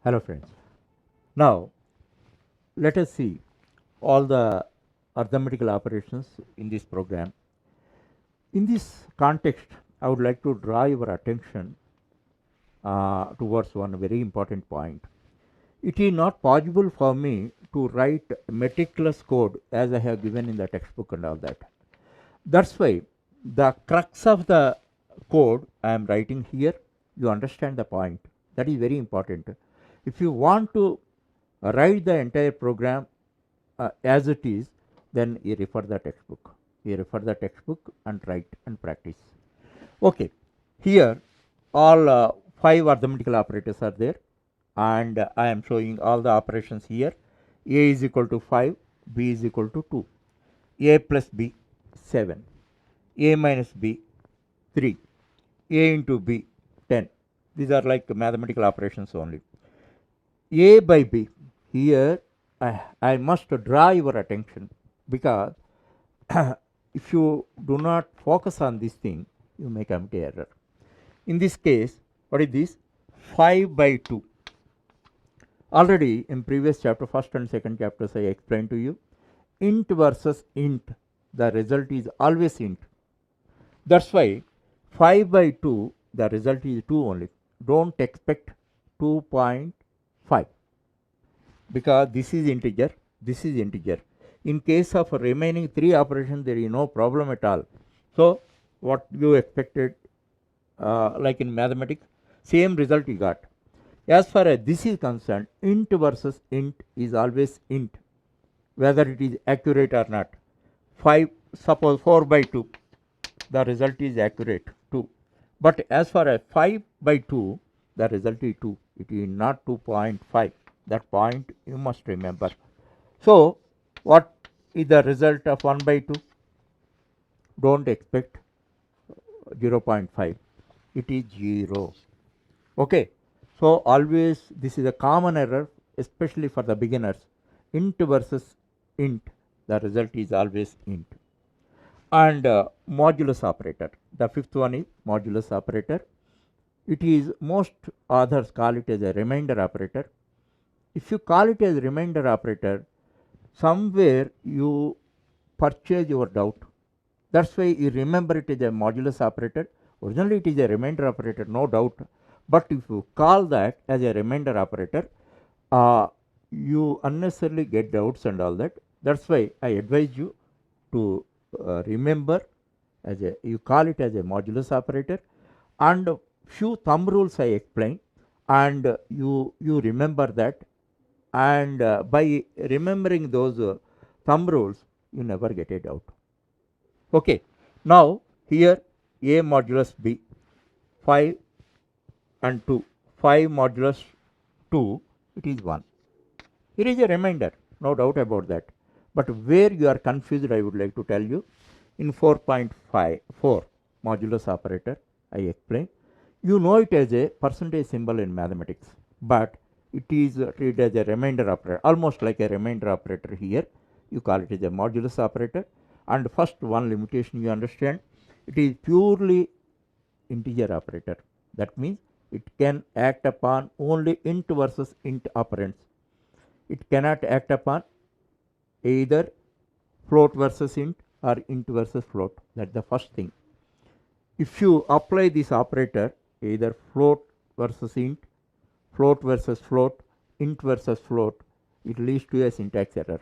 Hello friends. Now let us see all the arithmetical operations in this program. In this context, I would like to draw your attention towards one very important point. It is not possible for me to write meticulous code as I have given in the textbook and all that. That's why the crux of the code I am writing here, you understand the point. That is very important. If you want to write the entire program as it is, then you refer the textbook. You refer the textbook and write and practice. Okay, here all 5 arithmetical operators are there, and I am showing all the operations here. A is equal to 5, B is equal to 2, A plus B 7, A minus B 3, A into B 10. These are like mathematical operations only. A by B, here I must draw your attention, because if you do not focus on this thing, you may commit error. In this case, what is this? 5 by 2. Already in previous chapter, first and second chapters, I explained to you, int versus int, the result is always int. That's why 5 by 2, the result is 2 only. Don't expect 2.5, because this is integer, this is integer. In case of remaining 3 operations, there is no problem at all. So what you expected, like in mathematics, same result you got. As far as this is concerned, int versus int is always int, whether it is accurate or not. 5, suppose 4 by 2, the result is accurate 2. But as far as 5 by 2, the result is 2. It is not 2.5. That point you must remember. So what is the result of 1 by 2? Don't expect 0.5. It is 0. Okay. So always this is a common error, especially for the beginners. Int versus int, the result is always int. And modulus operator, the fifth one is modulus operator. It is, most authors call it as a remainder operator. If you call it as remainder operator, somewhere you purchase your doubt. That's why you remember it as a modulus operator. Originally it is a remainder operator, no doubt. But if you call that as a remainder operator, you unnecessarily get doubts and all that. That's why I advise you to remember as a, you call it as a modulus operator, and few thumb rules I explain, and you remember that, and by remembering those thumb rules, you never get a doubt. Okay, now here A modulus B, 5 and 2, 5 modulus 2, it is 1. Here is a remainder, no doubt about that. But where you are confused, I would like to tell you, in 4.54 modulus operator, I explain. You know it as a percentage symbol in mathematics, but it is treated as a remainder operator, almost like a remainder operator here. You call it as a modulus operator. And first one limitation you understand, it is purely integer operator. That means it can act upon only int versus int operands. It cannot act upon either float versus int or int versus float. That's the first thing. If you apply this operator, either float versus int, float versus float, int versus float, it leads to a syntax error.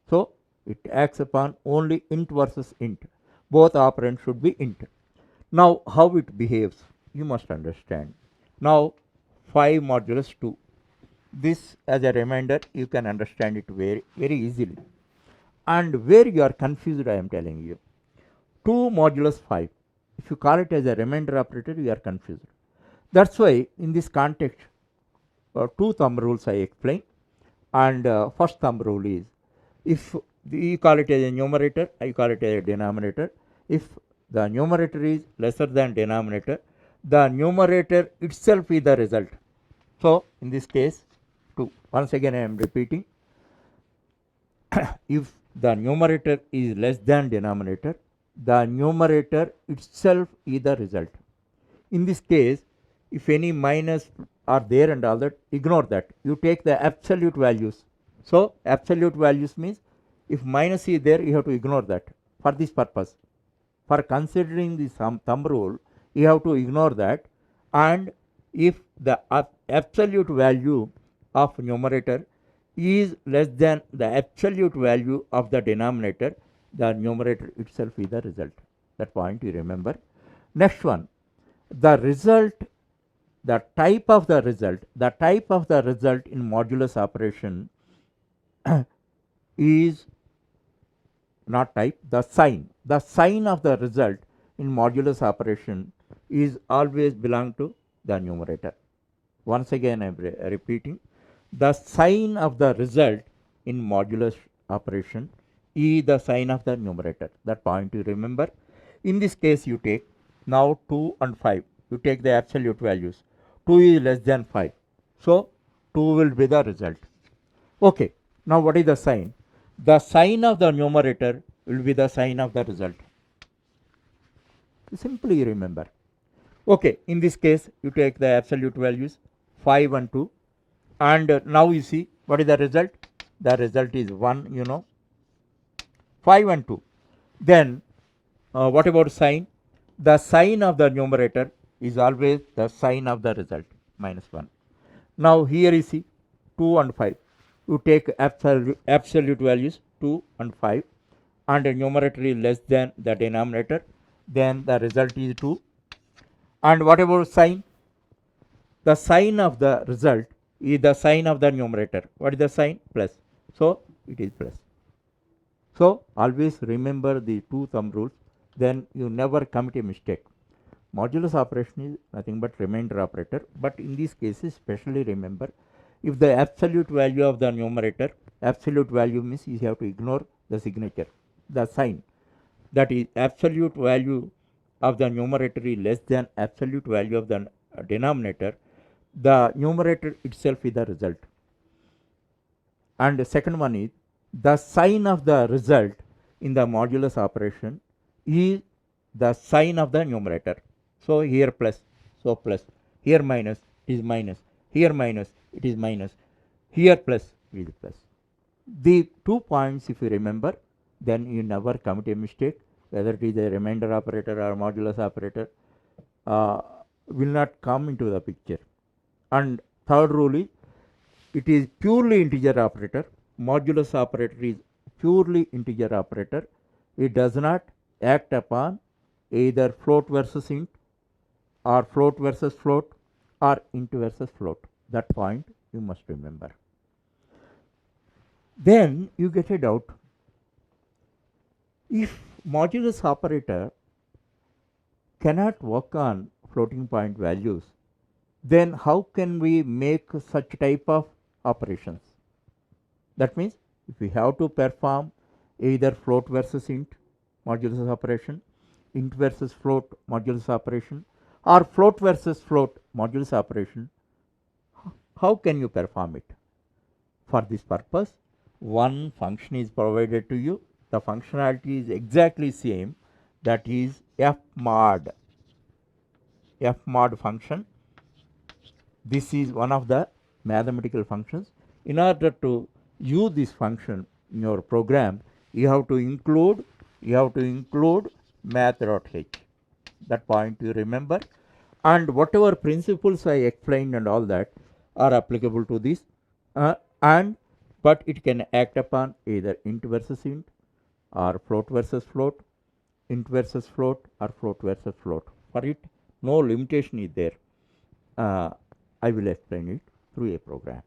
So it acts upon only int versus int. Both operands should be int. Now how it behaves, you must understand. Now 5 modulus 2. This as a reminder, you can understand it very easily. And where you are confused, I am telling you. 2 modulus 5. If you call it as a remainder operator, you are confused. That's why in this context, 2 thumb rules I explain. And first thumb rule is, if you call it as a numerator, I call it as a denominator. If the numerator is lesser than denominator, the numerator itself is the result. So in this case, 2. Once again I am repeating, if the numerator is less than denominator, the numerator itself is the result. In this case, if any minus are there and all that, ignore that. You take the absolute values. So, absolute values means if minus is there, you have to ignore that for this purpose. For considering the thumb rule, you have to ignore that, and if the absolute value of numerator is less than the absolute value of the denominator, the numerator itself is the result. That point you remember. Next one, the result, the type of the result in modulus operation is not type, the sign of the result in modulus operation is always belong to the numerator. Once again I am repeating, the sign of the result in modulus operation is the sign of the numerator. That point you remember. In this case you take now 2 and 5, you take the absolute values. 2 is less than 5, so 2 will be the result. Okay, now what is the sign? The sign of the numerator will be the sign of the result. Simply remember. Okay, in this case you take the absolute values 5 and 2, and now you see what is the result. The result is 1, you know, 5 and 2. Then what about sign? The sign of the numerator is always the sign of the result, minus 1. Now here you see 2 and 5. You take absolute values 2 and 5, and the numerator is less than the denominator, then the result is 2. And what about sign? The sign of the result is the sign of the numerator. What is the sign? Plus. So it is plus. So always remember the two thumb rules, then you never commit a mistake. Modulus operation is nothing but remainder operator, but in these cases especially remember, if the absolute value of the numerator, absolute value means you have to ignore the signature, the sign, that is absolute value of the numerator is less than absolute value of the denominator, the numerator itself is the result. And the second one is the sign of the result in the modulus operation is the sign of the numerator. So here plus, so plus, here minus, it is minus, here minus, it is minus, here plus, it is plus. The 2 points if you remember, then you never commit a mistake, whether it is a remainder operator or modulus operator will not come into the picture. And third rule is, it is purely integer operator. Modulus operator is purely integer operator. It does not act upon either float versus int, or float versus float, or int versus float. That point you must remember. Then you get a doubt. If modulus operator cannot work on floating point values, then how can we make such type of operations? That means if we have to perform either float versus int modulus operation, int versus float modulus operation, or float versus float modulus operation, how can you perform it? For this purpose, one function is provided to you. The functionality is exactly same, that is fmod. Fmod function. This is one of the mathematical functions. In order to use this function in your program, you have to include math.h. That point you remember, and whatever principles I explained and all that are applicable to this, but it can act upon either int versus int, or float versus float, int versus float, or float versus float. For it, no limitation is there. I will explain it through a program.